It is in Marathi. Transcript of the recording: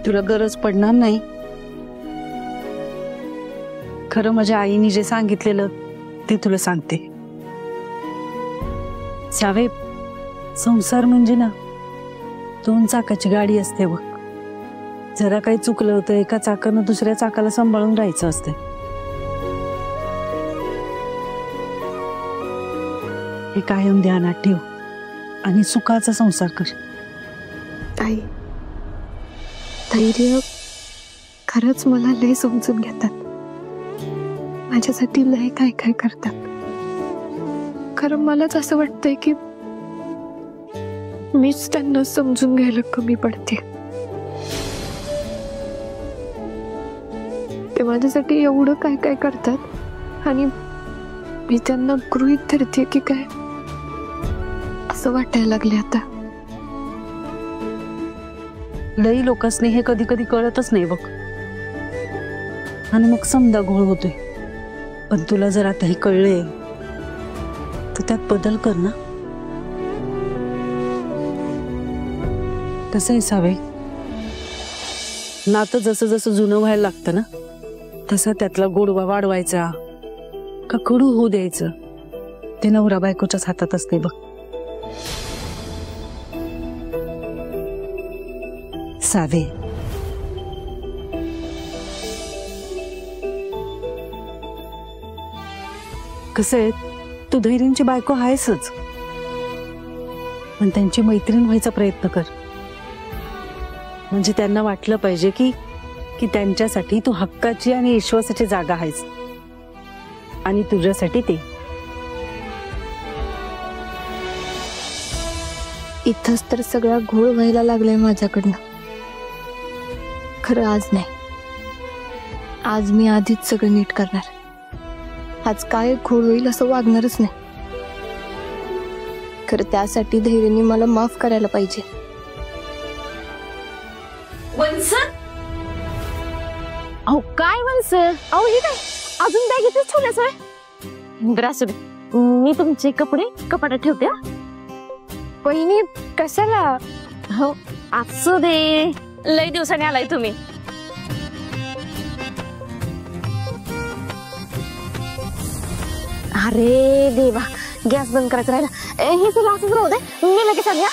तुला गरज पडणार नाही. खरं माझ्या आईने जे सांगितलेलं ते तुला सांगते. सावे, संसार म्हणजे ना 2 चाकाची गाडी असते बघ. जरा काही चुकलं तर एका चाकानं दुसऱ्या चाकाला सांभाळून राहायचं असते. हे कायम ध्यानात ठेव आणि सुखाचा संसार कर. ताई, धैर्य खरंच मला लय समजून घेतात. माझ्यासाठी लय काय काय करतात. खरं मलाच असं वाटतंय की मीच त्यांना समजून घ्यायला कमी पडते. ते माझ्यासाठी एवढं काय काय करतात आणि मी त्यांना गृहीत धरते की काय असं वाटायला लागले आता. लई लोकांनी हे कधी कधी कळतच नाही बघ, आणि मग समजा घोळ होतोय. पण तुला जर आता हे कळले तर त्यात बदल कर ना. कसं आहे सावे, नातं जसं जसं जुनं व्हायला लागतं ना तसा त्यातला गोडवा वाढवायचा का कडू होऊ द्यायचं ते नवरा बायकोच्याच हातात असते बघ. सावे, कसं आहे, तू धैर्यांची बायको आहेसच, पण त्यांची मैत्रीण व्हायचा प्रयत्न कर. म्हणजे त्यांना वाटलं पाहिजे की त्यांच्यासाठी तू हक्काची आणि विश्वासाची जागा आहेस आणि तुझ्यासाठी ते. इथंच तर सगळा घोळ व्हायला लागलाय माझ्याकडनं. खरं आज नाही, आज मी आधीच सगळं नीट करणार. आज काय घोळ होईल असं वागणारच नाही. खरं त्यासाठी धैर्याने मला माफ करायला पाहिजे. वंस, अहो काय वंस, अहो हे काय अजून बॅगेतच ठेवल्यास आहे? बरं असू दे, मी तुमचे कपडे कपाटात ठेवते. वहिनी कशाला? हो असू दे, लय दिवसांनी आलाय तुम्ही. अरे देवा, गॅस बंद करायचा राहिला. हे सगळं असंच राहू दे, मी लगेच आले.